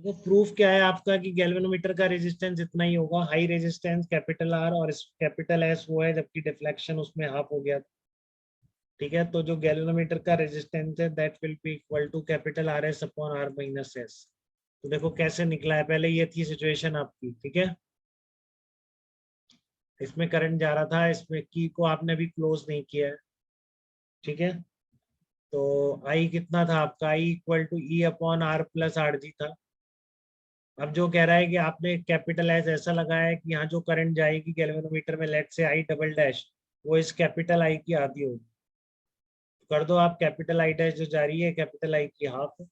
तो प्रूफ क्या है आपका कि गैल्वेनोमीटर का रेजिस्टेंस इतना ही होगा, हाई रेजिस्टेंस कैपिटल आर और कैपिटल एस वो है, जबकि डिफ्लेक्शन उसमें हाफ हो गया। ठीक है, तो जो गैल्वेनोमीटर का रेजिस्टेंस है that will be equal to capital R S upon R minus S. तो देखो कैसे निकला है, पहले ये थी सिचुएशन आपकी। ठीक है, इसमें करंट जा रहा था, इसमें की को आपने अभी क्लोज नहीं किया है। ठीक है, तो आई कितना था आपका, I equal to E upon R plus R G था। अब जो कह रहा है कि आपने कैपिटल एस ऐसा लगाया है कि यहाँ जो करंट जाएगी गैल्वेनोमीटर में, लेट से आई डबल डैश, वो इस कैपिटल आई की आधी होगी। कर दो आप, कैपिटल आई डैश जो जा रही है कैपिटल आई की हाफ है।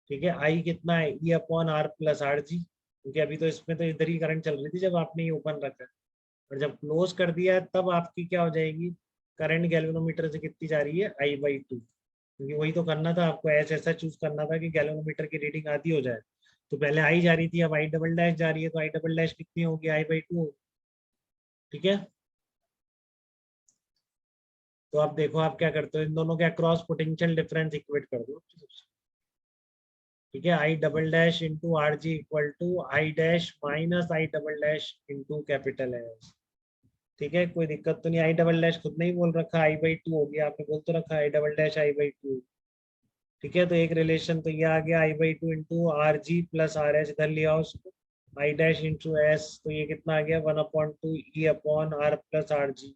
ठीक है, आई कितना है, E upon R plus R G, क्योंकि अभी तो इसमें तो इधर ही करंट चल रही थी जब आपने ये ओपन रखा है, और जब क्लोज कर दिया है तब आपकी क्या हो जाएगी, करंट गैल्वेनोमीटर से कितनी जा रही है, आई बाई टू। क्योंकि वही तो करना था आपको, ऐसा चूज करना था कि गैल्वेनोमीटर की रीडिंग आधी हो जाए। तो पहले आई जा रही थी, अब आई डबल डैश जा रही है, तो आई डबल डैश कितनी होगी, आई बाई टू। ठीक है, तो आप देखो आप क्या करते हो, इन दोनों के अक्रॉस पोटेंशियल डिफरेंस इक्वेट कर दो। ठीक है, I double dash into R G equal to I dash minus I double dash into capital S. ठीक है, कोई दिक्कत तो नहीं, आई डबल डैश खुद नहीं बोल रखा, आई बाई टू हो गया, आपने बोल तो रखा I double dash I by two. ठीक है, तो एक रिलेशन तो ये आ गया, I by two into R G plus R S, इधर लिया उसको, आई डैश इंटू एस, तो ये कितना आ गया, one upon two E upon R plus R G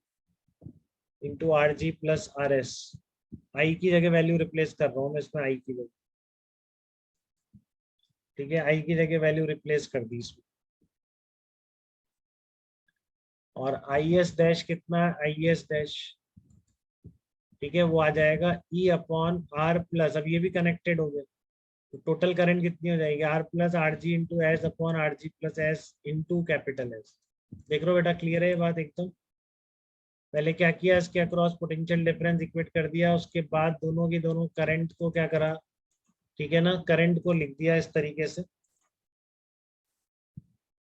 into R G plus R S. I की जगह वैल्यू रिप्लेस कर रहा हूँ मैं इसमें, आई की जगह। ठीक है, आई की जगह वैल्यू रिप्लेस कर दी इसमें, और आई एस डैश कितना है, आई एस डैश, ठीक है, वो आ जाएगा ई अपॉन आर प्लस, अब ये भी कनेक्टेड हो गया, तो टोटल करंट कितनी हो जाएगी, R plus R G into S upon R G plus S into capital S. देख रहे हो बेटा, क्लियर है ये बात एकदम। पहले क्या किया, इसके अक्रॉस पोटेंशियल डिफरेंस इक्वेट कर दिया, उसके बाद दोनों की दोनों करंट को क्या करा, ठीक है ना, करंट को लिख दिया इस तरीके से।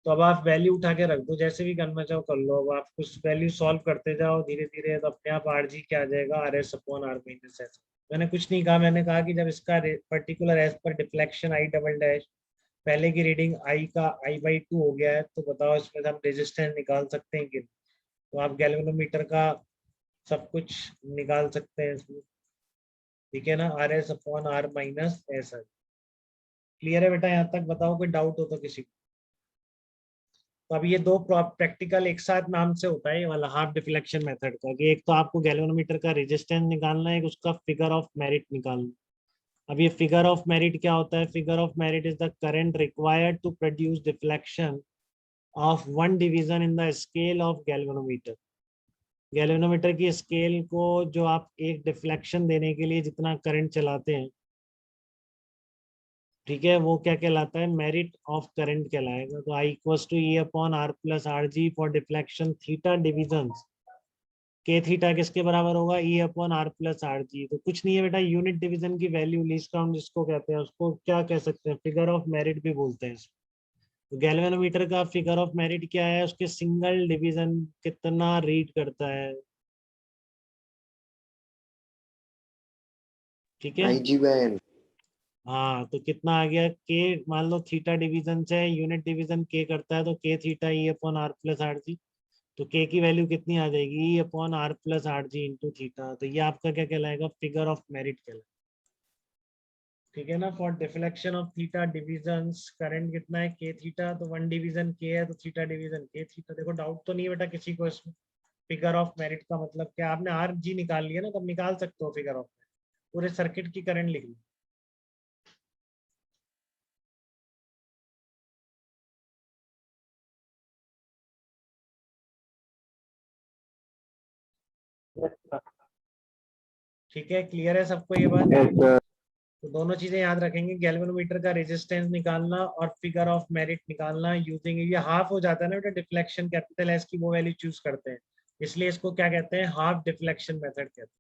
तो अब आप वैल्यू उठा के रख दो, जैसे भी करना चाहो कर लो, अब आप कुछ वैल्यू सॉल्व करते जाओ धीरे धीरे, तो अपने आप आर जी क्या आ जाएगा, R S upon R minus S. मैंने कुछ नहीं कहा, मैंने कहा कि जब इसका पर्टिकुलर एस पर डिफ्लेक्शन आई डबल डैश, पहले की रीडिंग आई का आई बाई टू हो गया है, तो बताओ इसमें से हम रेजिस्टेंस निकाल सकते हैं कि नहीं? तो आप गैल्वेनोमीटर का सब कुछ निकाल सकते हैं इसमें। ठीक है ना, R S upon R minus S. Clear है बेटा, यहाँ तक बताओ, कोई डाउट हो तो किसी को। तो अब ये दो प्रैक्टिकल एक साथ नाम से होता है ये वाला हाफ डिफ्लेक्शन मेथड का, कि एक तो आपको गैल्वेनोमीटर का रेजिस्टेंस निकालना है, एक उसका फिगर ऑफ मेरिट निकालना। अब ये फिगर ऑफ मेरिट क्या होता है, figure of merit is the current required to produce deflection of one division in the scale of galvanometer. Galvanometer की स्केल को जो आप एक डिफ्लेक्शन देने के लिए जितना करंट चलाते हैं, ठीक है, वो क्या कहलाता है, मेरिट ऑफ करंट कहलाएगा। तो I equals to E upon R plus R G for deflection theta divisions, K theta किसके बराबर होगा, E upon R plus R G. तो कुछ नहीं है बेटा, यूनिट डिवीजन की वैल्यू, लीस्ट काउंट जिसको कहते हैं, उसको क्या कह सकते हैं, फिगर ऑफ मेरिट भी बोलते हैं। तो गैल्वेनोमीटर का फिगर ऑफ मेरिट क्या है, उसके सिंगल डिवीजन कितना रीड करता है। ठीक है, आई जी बाय एन। हाँ, तो कितना आ गया, के मान लो थीटा डिवीजन से यूनिट डिवीजन के करता है, तो K theta E upon R plus R G. तो के की वैल्यू कितनी आ जाएगी, E upon R plus R G into theta. तो ये आपका क्या कहलाएगा, फिगर ऑफ मेरिट कहलाएगा। ठीक है ना, for deflection of theta divisions current कितना है, के थीटा, तो वन डिवीजन के है, तो थीटा डिवीजन के थीटा। देखो डाउट तो नहीं है बेटा किसी को इसमें। फिगर ऑफ मेरिट का मतलब क्या, आपने आर जी निकाल लिया ना, तब निकाल सकते हो फिगर ऑफ मेरिट, पूरे सर्किट की करंट लिख ली। ठीक है, क्लियर है सबको ये बात। तो दोनों चीजें याद रखेंगे, गैल्वेनोमीटर का रेजिस्टेंस निकालना और फिगर ऑफ मेरिट निकालना यूजिंग, ये हाफ हो जाता है ना बेटा, डिफ्लेक्शन कैपिटल एस की वो वैल्यू चूज करते हैं, इसलिए इसको क्या कहते हैं, हाफ डिफ्लेक्शन मेथड कहते हैं।